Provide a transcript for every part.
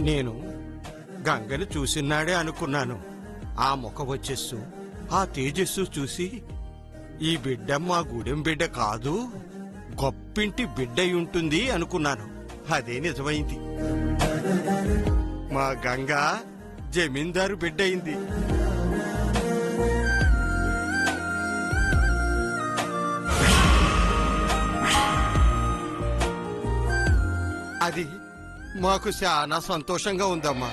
నేను గంగని చూసినాడే అనుకున్నాను. ఆ ముఖ వచ్చేస్సు, ఆ తేజస్సు చూసి ఈ బిడ్డ మా గూడెం బిడ్డ కాదు, గొప్పింటి బిడ్డై ఉంటుంది అనుకున్నాను. అదే నిజమైంది. మా గంగ జమీందారు బిడ్డయింది. అది మాకు చాలా సంతోషంగా ఉందమ్మా.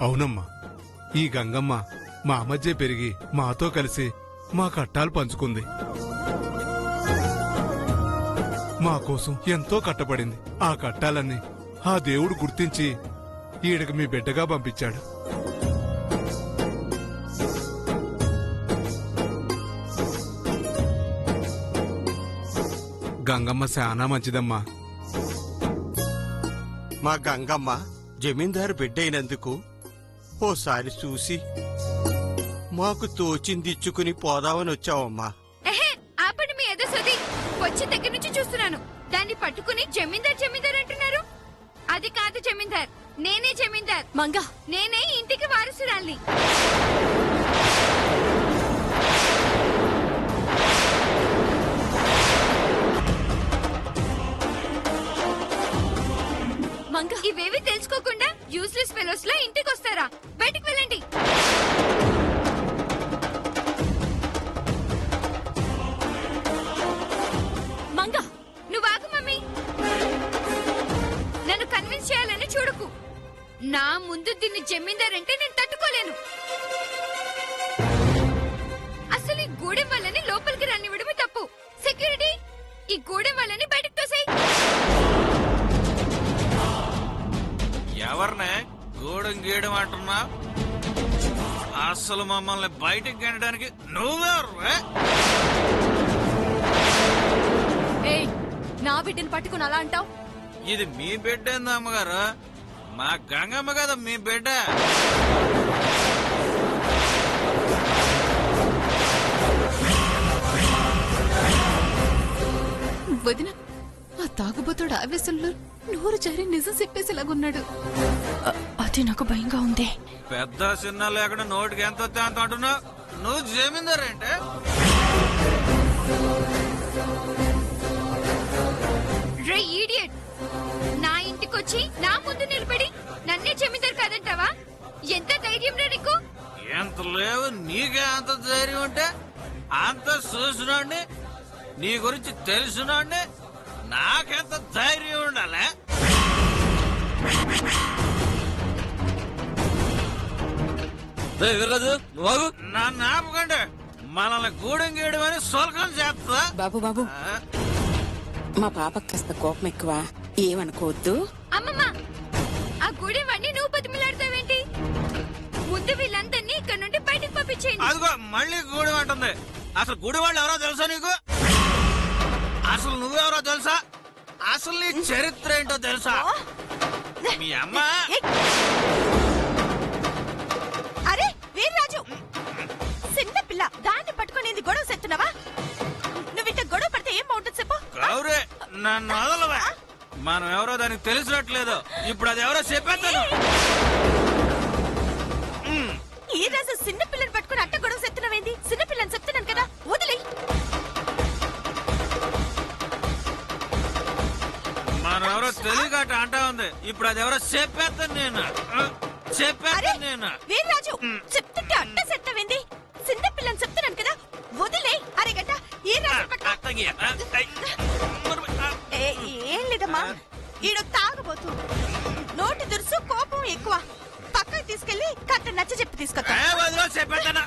అవునమ్మా, ఈ గంగమ్మ మా మధ్య పెరిగి మాతో కలిసి మా కట్టాలు పంచుకుంది. మా కోసం ఎంతో కట్టబడింది. ఆ కట్టాలన్నీ ఆ దేవుడు గుర్తించి ఈడకి మీ బిడ్డగా పంపించాడు. గంగమ్మ చాలా మంచిదమ్మా. మా గంగమ్మ జమీందారు బిడ్డైనందుకు ఓసారి చూసి మాకు తోచిందిచ్చుకుని పోదామని వచ్చావమ్మా. ఆపండి మీ ఏదో సది. వచ్చే దగ్గర నుంచి చూస్తున్నాను. దాన్ని పట్టుకుని జమీందార్ జమీందార్ అంటున్నారు. అది కాదు జమీందార్, నేనే జమీందార్. మంగ, నేనే ఇంటికి వారసురాల్ని. మంగ, ఇవేవి తెలుసుకోకుండా యూస్లెస్ ఫెలోస్ లా ఇంటికి వస్తారా? బయటికి వెళ్ళండి. మంగ, నువ్వు ఆగు మమ్మీ. నన్ను కన్విన్స్ చేయాలని చూడకు. నా ముందు దీన్ని జమీందార్ అంటే నేను తట్టుకోలేను. అసలు ఈ గూడెం వాళ్ళని లోపలికి రానివ్వడమే తప్పు. సెక్యూరిటీ, ఈ గూడెం వాళ్ళని బయటకు తోసేయ్. ఎవరినే గూడెం గీయడం అంటున్నా? అసలు మమ్మల్ని బయటికి గెనడానికి నువ్వెవరు? నా బిడ్డని పట్టుకుని అలా అంటావు? ఇది మీ బిడ్డ ఏంది అమ్మగారు? మా గంగమ్మ కదా మీ బిడ్డ. వదిన, ఆ తాగుబోతుడు ఆవేశంలో నోరు జారి నిజం చెప్పేసేలాగున్నాడు. అది నాకు భయంగా ఉంది. పెద్ద చిన్న లేకుండా నోటికి ఎంత వస్తే అంత అంటున్నావు. నువ్వు జమీందారు అంటే? రే ఈడియట్, నా ఇంటికొచ్చి నా ముందు నిలబడి నన్నే జమీందారు కాదంటావా? ఎంత ధైర్యం రా నీకు? ఎంత లేవు నీకే అంత ధైర్యం ఉంటే అంత చూసినోడిని, నీ గురించి తెలిసినోడిని నాకెంత ధైర్యం ఉండాలి? నన్ను ఆపకండి. మనల్ని గూడెం గీయడం అని సొలకం చేస్తా. బాబు బాబు, మా పాపకు కాస్త కోపం ఎక్కువ, ఏమనుకోవద్దు. అమ్మమ్మ, ఆ గుడి వాడిని నువ్వు బతిమిలాడతావేంటి? ముందు వీళ్ళందరినీ ఇక్కడ నుండి బయటకు పంపించేయండి. అదిగో మళ్ళీ గూడెం అంటుంది. అసలు గుడి వాళ్ళు ఎవరో తెలుసా నీకు? అసలు నువ్వెవరో తెలుసా? అసలు నీ చరిత్ర ఏంటో తెలుసా? మీ అమ్మ. అరే వీర్రాజు, చిన్న పిల్ల, దాన్ని పట్టుకుని గొడవ చెప్తున్నావా? నువ్వు ఇంత గొడవ పడితే ఏం బాగుంటుంది చెప్పు. గౌరీ, నన్ను వదలవా? మనం ఎవరో దానికి తెలిసినట్లేదు. ఇప్పుడు అది ఎవరో చెప్పేస్తాను. ఈ రోజు చిన్న పిల్లని పట్టుకుని అట్ట గొడవ చెప్తున్నావేంది? చిన్న పిల్లని చెప్తున్నాను కదా, వదిలే. మనం ఎవరో తెలియకట అంటా ఉంది. ఇప్పుడు అది ఎవరో చెప్పేస్తాను నేను. చెప్పేస్తాను నేను. వీర్రాజు, చెప్తుంటే అట్ట చెప్తావేంది? చిన్న పిల్లని చెప్తున్నాను కదా, వదిలే. అరేగంట ఈ ఏం లేదమ్మా, ఈడు తాగబోతు. నోటి దురుసు, కోపం ఎక్కువ. పక్కకి తీసుకెళ్లి కట్ట నచ్చ చెప్పి తీసుకొస్తా. చెప్పేస్తాను.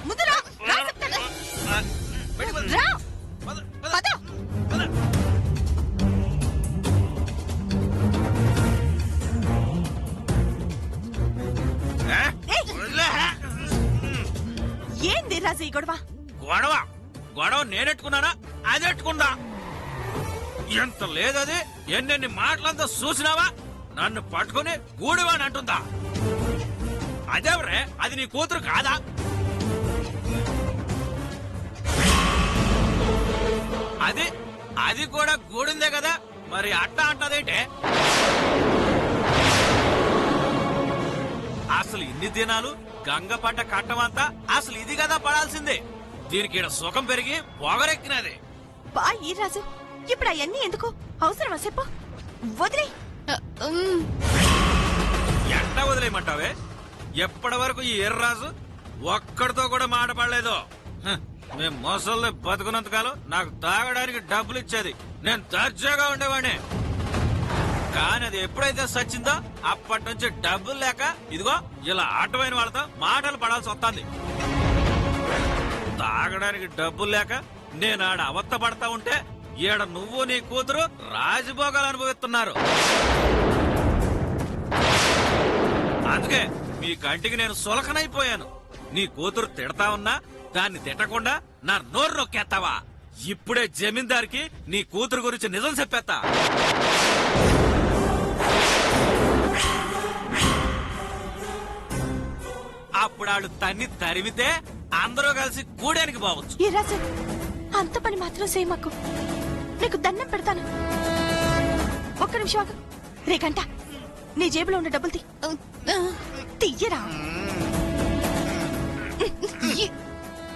ముందు రా, చెప్తాను. రా, పద. ఏంది రాజు ఈ గొడవ? గొడవ గొడవ నేనెట్టుకున్నానా? అది ఎట్టుకున్నా. ఎంత లేదది. ఎన్నెన్ని మాటలంతా చూసినావా? నన్ను పట్టుకుని గూడివాని అంటుందా? అదేవరే, అది నీ కూతురు కాదా? అది అది కూడా గూడిందే కదా, మరి అట్టా అంటదేంటే? అసలు ఇన్ని దినాలు గంగ పడ్డ కట్టమంతా అసలు ఇది కదా పడాల్సిందే. దీనికి ఈడ సుఖం పెరిగి పొగరెక్కినది. బా ఈ రాజు, ఇప్పుడు అవన్నీ ఎందుకు అవసరమా చెప్పు, వదిలే. ఎట్ట వదిలేయమంటావే? ఎప్పటి వరకు ఈ ఎర్రరాజు ఒక్కడితో కూడా మాట పడలేదు. మేము మోసల్లో బతుకున్నంత కాలం నాకు తాగడానికి డబ్బులు ఇచ్చేది, నేను దర్జాగా ఉండేవాడిని. కానీ అది ఎప్పుడైతే సచ్చిందో అప్పటి నుంచి డబ్బులు లేక ఇదిగో ఇలా ఆటమైన వాళ్ళతో మాటలు పడాల్సి వస్తుంది. తాగడానికి డబ్బులు లేక నేను ఆడ అవస్థ పడతా ఉంటే ఈడ నువ్వు నీ కూతురు రాజభోగాలు అనుభవిస్తున్నారు. అందుకే మీ కంటికి నేను సులకనైపోయాను. నీ కూతురు తిడతా ఉన్నా దాన్ని తిట్టకుండా నా నోరు నొక్కేస్తావా? ఇప్పుడే జమీందార్కి నీ కూతురు గురించి నిజం చెప్పేస్తా. అప్పుడు వాళ్ళు తన్ని తరిమితే అందరూ కలిసి గూడానికి పోవచ్చు. ఈ రాజు, అంత పని మాత్రం చేయమాకు, నీకు దండం పెడతాను. ఒక్క నిమిషం ఆగు. రే గంట, నీ జేబులో ఉన్న డబ్బులు తీయరా.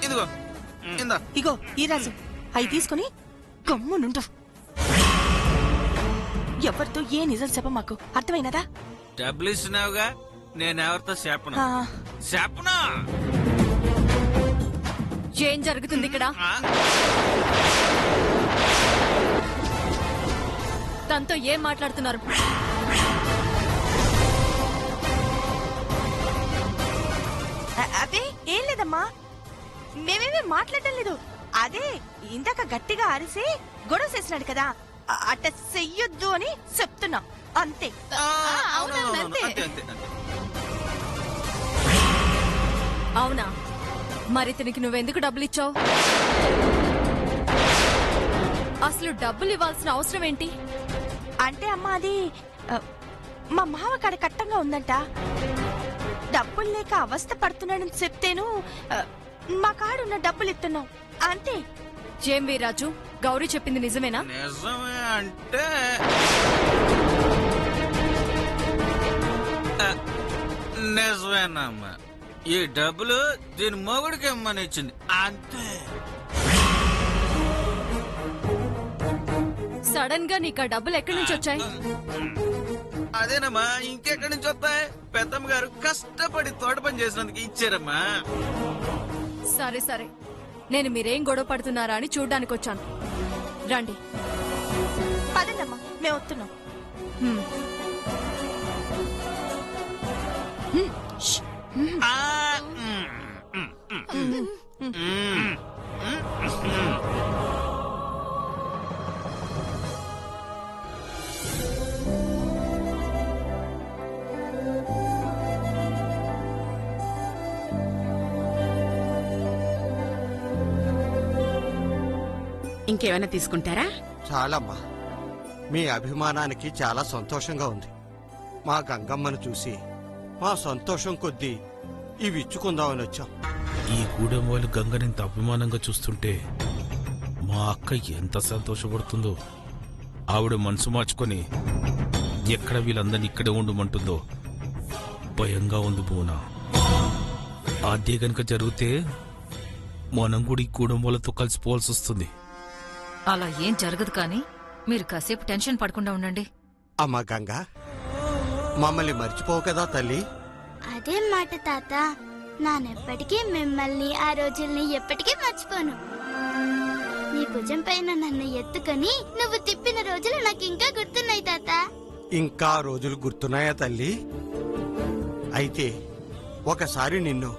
ఇదిగో ఇందా. ఇగో ఈ రాజు, అవి తీసుకుని గమ్మునుండు. ఎవరితో ఏ నిజం చెప్ప మాకు, అర్థమైనదా? డబ్బులు ఇస్తున్నావుగా, నేనెవరితో చెప్పను. చెప్పనా? ఏం జరుగుతుంది ఇక్కడ? తనతో ఏం మాట్లాడుతున్నారు? అదే ఏం లేదమ్మా, మేమేమీ మాట్లాడటం లేదు. అదే ఇందాక గట్టిగా అరిసి గొడవ చేసినాడు కదా, అట్ట చెయ్యొద్దు అని చెప్తున్నా, అంతే. అవునా? మరి ఇతనికి నువ్వెందుకు డబ్బులు ఇచ్చావు? అసలు డబ్బులు ఇవ్వాల్సిన అవసరం ఏంటి? అంటే అమ్మా, అది మా మామ కాడ కట్టంగా ఉందంట. డబ్బులు లేక అవస్థ పడుతున్నాడని చెప్తేను మా కాడున్న డబ్బులు ఇస్తున్నాం, అంతే. ఏం వీరాజు, గౌరీ చెప్పింది నిజమేనా? నిజమే అంటే నిజమేనమ్మా. ఈ డబ్బులు దీని మొగుడికి ఇమ్మని ఇచ్చింది, అంతే. సడన్ గా నీకు ఆ డబ్బులు ఎక్కడి నుంచి వచ్చాయి? అదేనమ్మా, ఇంకెక్కడి నుంచి వస్తాయి? పెద్దమ్మ గారు కష్టపడి తోట పని చేసినందుకు ఇచ్చారమ్మా. సరే సరే, నేను మీరేం గొడవ పడుతున్నారా అని చూడ్డానికి వచ్చాను. రండి. పదండమ్మా, మేము వస్తున్నాం. హ్మ్. ఆ, ఇంకేమైనా తీసుకుంటారా? చాలమ్మా, మీ అభిమానానికి చాలా సంతోషంగా ఉంది. మా గంగమ్మను చూసి మా సంతోషం కొద్దీ ఇవి ఇచ్చుకుందామని వచ్చాం. ఈ గూడెం వాళ్ళు గంగనింత అభిమానంగా చూస్తుంటే మా అక్క ఎంత సంతోషపడుతుందో. ఆవిడ మనసు మార్చుకొని ఎక్కడ వీళ్ళందరినీ ఇక్కడే ఉండమంటుందో భయంగా ఉంది బోనా. అదే గనుక జరిగితే మనం కూడా ఈ గూడెం వాళ్ళతో కలిసిపోవాల్సి వస్తుంది. అలా ఏం జరగదు, కానీ మీరు కాసేపు టెన్షన్ పడకుండా ఉండండి. అమ్మా గంగ, మమ్మల్ని మర్చిపోవు కదా తల్లి? అదే మాట తాత, నానెప్పటికీ మిమ్మల్ని ఆ రోజుల్ని ఎప్పటికీ మర్చిపోను. నీ భుజం పైన నన్ను ఎత్తుకొని నువ్వు తిప్పిన రోజులు నాకు ఇంకా గుర్తున్నాయి తాత. ఇంకా రోజులు గుర్తున్నాయా తల్లి? అయితే ఒకసారి నిన్ను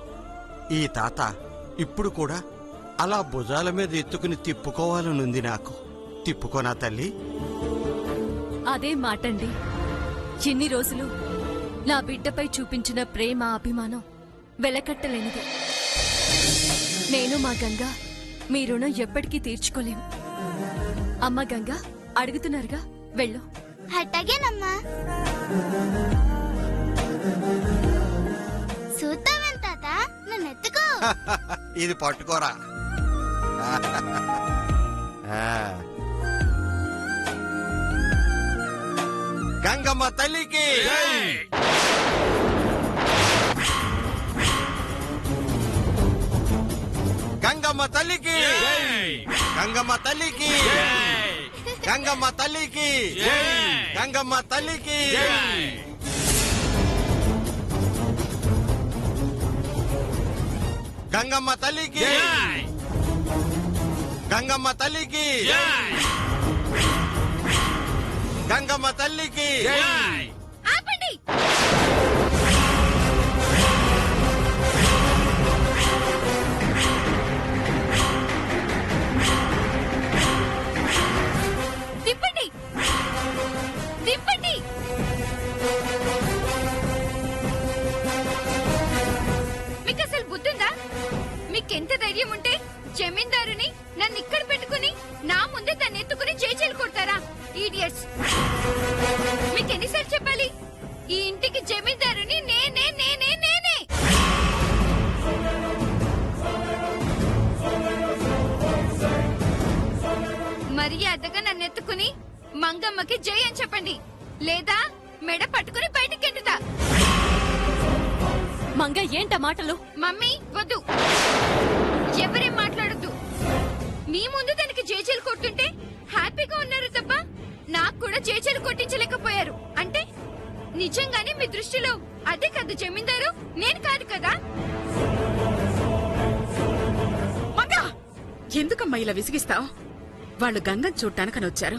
ఈ తాత ఇప్పుడు కూడా అలా భుజాల మీద ఎత్తుకుని తిప్పుకోవాలనుంది నాకు. తిప్పుకోనా తల్లి? అదే మాటండి. ఎన్ని రోజులు నా బిడ్డపై చూపించిన ప్రేమ, అభిమానం వెలకట్టలేనిది. నేను మా గంగ మీ రుణం ఎప్పటికీ తీర్చుకోలేము. అమ్మ గంగ, అడుగుతున్నారుగా, వెళ్ళు. అట్టగేనమ్మా. చూద్దామని తాత, నన్ను ఎత్తుకో. ఇది పట్టుకోరా. గంగమ్మ తల్లికి గంగమ్మ తల్లికి గంగమ్మ తల్లికి గంగమ్మ తల్లికి గంగమ్మ తల్లికి గంగమ్మ తల్లికి గంగమ్మ తల్లికి గంగమ్మ తల్లికి ఆపండి. తిప్పండి తిప్పండి. మీకు అసలు బుద్ధుందా? మీకెంత ధైర్యం ఉంటే జమీందారుని నన్ను ఇక్కడ పెట్టుకుని నా ముందే దాన్ని ఎత్తుకుని చేతులు కొడతారా? ఈడియట్స్. మీకు ఎన్నిసార్లు చెప్పాలి? ఈ ఇంటికి జమీందారుని నేనే నేనే నేనే. మర్యాదగా నన్ను ఎత్తుకుని మంగమ్మకి జై అని చెప్పండి, లేదా మెడ పట్టుకుని బయటికి ఎంటుతా. మంగ ఏంట మాటలు? మమ్మీ వద్దు, ఎవరేం మాట్లాడొద్దు. మీ ముందు దానికి జేజేలు కొట్టుంటే హ్యాపీగా ఉన్నారు తప్ప నాకు కూడా జేజేలు కొట్టించలేకపోయారు. అంటే నిజంగానే మీ దృష్టిలో అదే కదా జమీందారు, నేను కాదు కదా? ఎందుకమ్మా ఇలా విసిగిస్తావు? వాళ్ళు గంగం చూడటానికని వచ్చారు.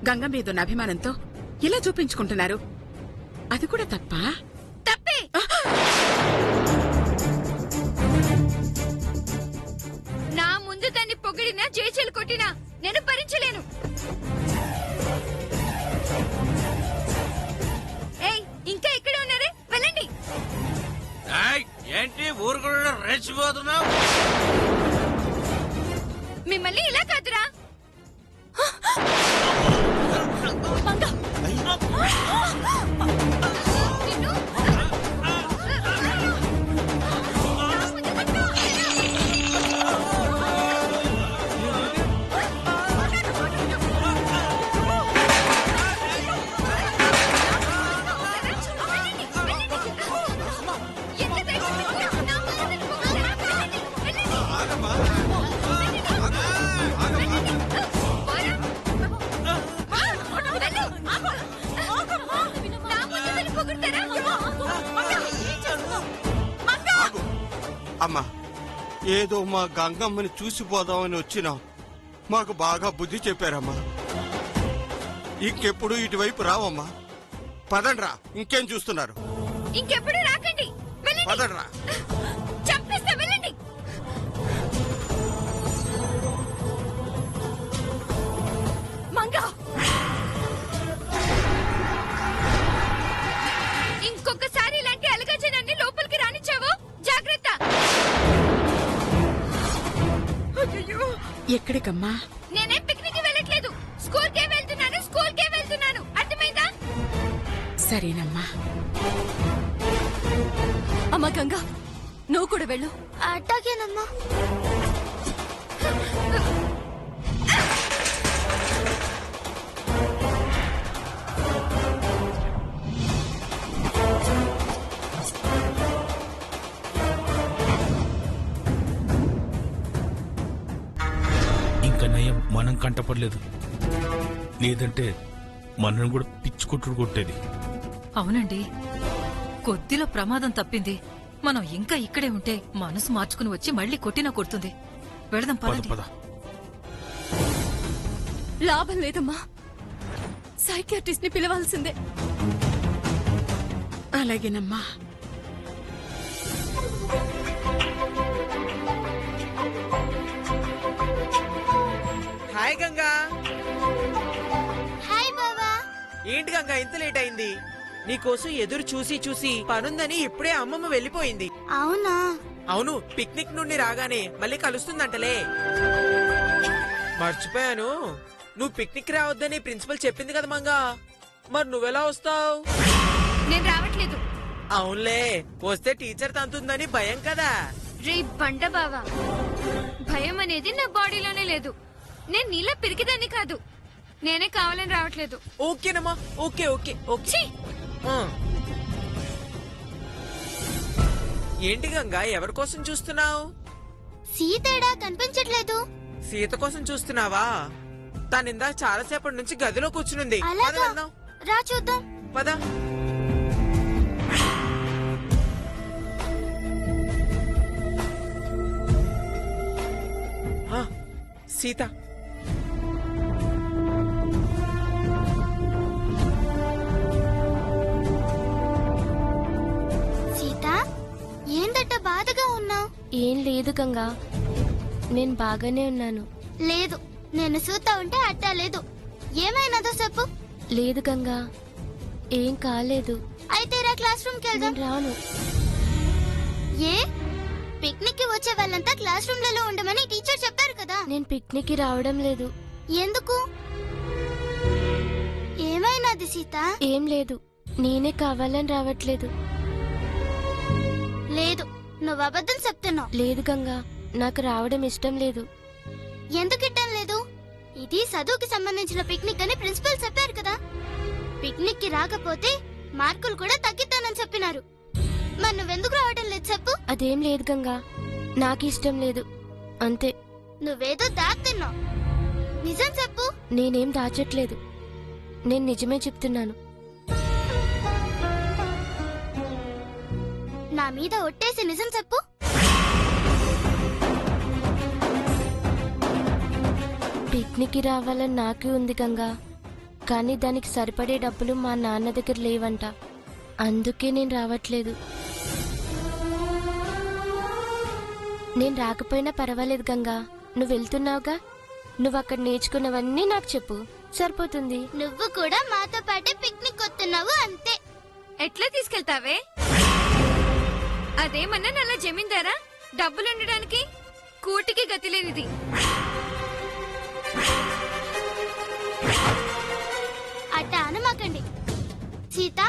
గంగ మీదున్న అభిమానంతో ఇలా చూపించుకుంటున్నారు. అది కూడా తప్పా? తప్పే. నా ముందు దాన్ని పొగిడినా జేజేలు కొట్టినా నేను భరించలేను. ఏయ్, ఇంకా ఇక్కడే ఉన్నారే, వెళ్ళండి. ఏంటి ఊరు కూడా రెచ్చిపోతున్నావు? మిమ్మల్ని ఇలా కాదురా. నిన్ను అమ్మా, ఏదో మా గంగమ్మని చూసిపోదామని వచ్చినాం. మాకు బాగా బుద్ధి చెప్పారమ్మా. ఇంకెప్పుడు ఇటువైపు రావమ్మా. పదండ్రా, ఇంకేం చూస్తున్నారు? ఇంకెప్పుడు రాకండి, వెళ్ళండి. పదండ్రా. చంపేస్తా, వెళ్ళండి. మంగా, ఇంకొకసారి ఇలాంటి అలగజనాన్ని లోపలికి రానిచ్చావు జాగ్రత్త. ఎక్కడికమ్మా? నేనేం పిక్నిక్ వెళ్ళట్లేదు, స్కూల్కే వెళ్తున్నాను. స్కూల్కే వెళ్తున్నాను, అర్థమైందా? సరేనమ్మా. అమ్మ గంగా, నువ్వు కూడా వెళ్ళు. అట్టాగేనమ్మా. ఇంకా నయం మనం కంటపడలేదు, లేదంటే మనల్ని కూడా పిచ్చుకొట్టుడు కొట్టేది. అవునండి, కొద్దిలో ప్రమాదం తప్పింది. మనం ఇంకా ఇక్కడే ఉంటే మనసు మార్చుకుని వచ్చి మళ్ళీ కొట్టినా కొడుతుంది. వెళదాం పద పదండి. పద. లాభం లేదమ్మా, సైకియాట్రిస్ట్ ని పిలవాల్సిందే. అలాగేనమ్మా. హాయ్ గంగా. హాయ్ బాబా. ఏంటి గంగా ఇంత లేట్ అయింది? నీకోసం ఎదురు చూసి చూసి పనుందని ఇప్పుడే అమ్మమ్మ వెళ్ళిపోయింది. అవునా? అవును, పిక్నిక్ నుండి రాగానే మళ్ళీ కలుస్తుందంటలే. మర్చిపోయాను, నువ్వు పిక్నిక్ రావద్దని ప్రిన్సిపల్ చెప్పింది కదా మంగా. మరి నువ్వెలా వస్తావు? నేను రావట్లేదు. అవునులే, వస్తే టీచర్ తంతుందని భయం కదా. రే బండ బావా, భయం అనేది నా బాడీలోనే లేదు. నేను నీలా పిరికిదాన్ని కాదు. నేనే కావాలని రావట్లేదు. ఓకేనమ్మా, ఓకే ఓకే ఓకే. ఛీ! ఆ. ఏంటి గంగా, ఎవరి కోసం చూస్తున్నావు? సీతేడా కనిపించట్లేదు. సీత కోసం చూస్తున్నావా? తనిందా చాలాసేపటి నుంచి గదిలో కూర్చునుంది. పద అలాగా? వెళ్దాం. రా చూద్దాం. పద. ఆ, సీత. సీత, ఏందట బాధగా ఉన్నావు? ఏం లేదు గంగా, నేను బాగానే ఉన్నాను. లేదు, నేను చూస్తా ఉంటే అట్టా లేదు. ఏమైనదో చెప్పు. లేదు గంగా, ఏం కాలేదు. అయితే రా క్లాస్ రూమ్ కి వెళ్దాం. రాను. ఏ పిక్నిక్ కి వచ్చే వాళ్ళంతా క్లాస్ రూమ్ లలో ఉండమని టీచర్ చెప్పారు కదా. నేను పిక్నిక్ కి రావడం లేదు. ఎందుకు? ఏమైనది సీత? ఏం లేదు, నేనే కావాలని రావట్లేదు. లేదు, నువ్వు అబద్ధం చెప్తున్నావు. లేదు గంగా, నాకు రావడం ఇష్టం లేదు. ఎందుకు ఇష్టం లేదు? ఇది చదువుకి సంబంధించిన పిక్నిక్ అని ప్రిన్సిపల్ చెప్పారు కదా. పిక్నిక్ కి రాకపోతే మార్కులు కూడా తగ్గిస్తానని చెప్పినారు. మరి నువ్వెందుకు రావడం లేదు చెప్పు. అదేం లేదు గంగా, నాకు ఇష్టం లేదు అంతే. నువ్వేదో దాస్తున్నావు. నిజం చెప్పు. నేనేం దాచట్లేదు, నేను నిజమే చెప్తున్నాను. నా మీద ఒట్టేసి నిజం చెప్పు. పిక్నిక్ కి రావాలని నాకే ఉంది గంగా, కానీ దానికి సరిపడే డబ్బులు మా నాన్న దగ్గర లేవంట. అందుకే నేను రావట్లేదు. నేను రాకపోయినా పర్వాలేదు గంగా, నువ్వు వెళ్తున్నావుగా. నువ్వు అక్కడ నేర్చుకున్నవన్నీ నాకు చెప్పు, సరిపోతుంది. నువ్వు కూడా మాతో పాటే పిక్నిక్ వస్తున్నావు అంతే. ఎట్లా తీసుకెళ్తావే? అదేమన్నా నల్ల జమీందారా? డబ్బులుండడానికి కూటికి గతి లేనిది. అట్ట అనమాకండి సీత.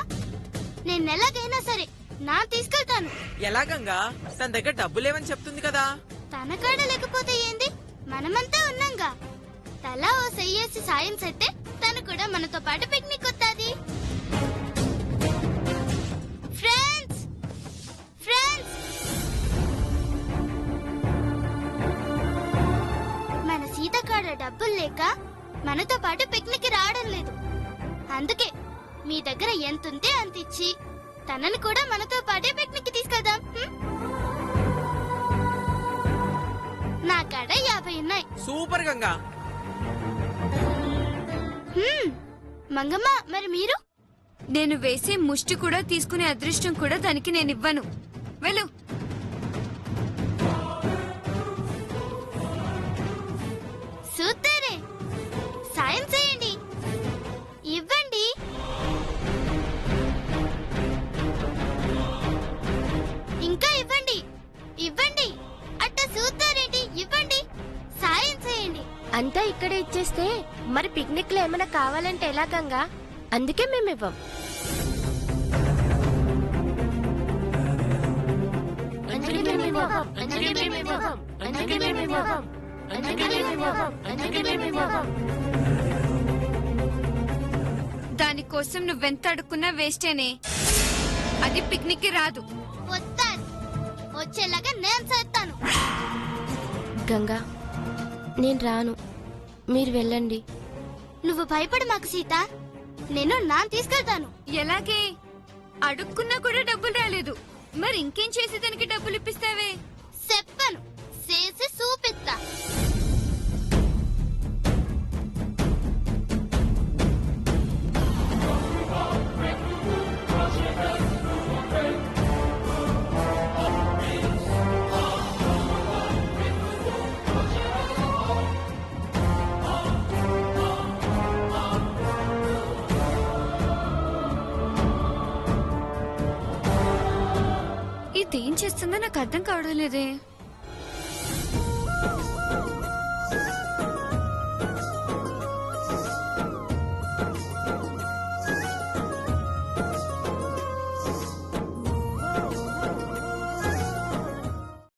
నేను ఎలాగైనా సరే నా తీసుకెళ్తాను. ఎలాగంగా? తన దగ్గర డబ్బులేవని చెప్తుంది కదా. తన కాడ లేకపోతే ఏంది, మనమంతా ఉన్నాంగా. తలా ఓ చెయ్యేసి సాయం చేస్తే తను కూడా మనతో పాటు పిక్నిక్ వస్తాది. ఫ్రెండ్స్, ఫ్రెండ్స్, మన సీత కాడ డబ్బులు లేక మనతో పాటు పిక్నిక్ కి రావడం లేదు. అందుకే మీ దగ్గర ఎంతుంటే అంత ఇచ్చి తనని కూడా మనతో పాటే పిక్నిక్ కి తీసుకెళ్దాం. నా కాడ 50 ఉన్నాయి. సూపర్ గంగా. మంగమ్మ, మరి మీరు? నేను వేసే ముష్టి కూడా తీసుకునే అదృష్టం కూడా దానికి నేను ఇవ్వను. వెళ్ళు. సూత్తరే, సాయం చేయండి, ఇవ్వండి. ఇంకా ఇవ్వండి, ఇవ్వండి. అట్ట సూత్తారేంటి? ఇవ్వండి, సాయం చేయండి. అంతా ఇక్కడే ఇచ్చేస్తే మరి పిక్నిక్ లో ఏమైనా కావాలంటే ఎలాగంగా? అందుకే మేము ఇవ్వం. దానికోసం నువ్వెంత అడుక్కున్నా వేస్టేనే. అది పిక్నిక్ కి రాదు. వస్తారు, వచ్చేలాగా నేను చేస్తాను. గంగా, నేను రాను, మీరు వెళ్ళండి. నువ్వు భయపడు మాకు సీత, నేను నా తీసుకెళ్తాను. ఎలాగే? అడుక్కున్నా కూడా డబ్బులు రాలేదు, మరి ఇంకేం చేసి దానికి డబ్బులు ఇప్పిస్తావే? చెప్పను, చేసి చూపిస్తా. ఇదేం చేస్తుందో నాకు అర్థం కావడం లేదే.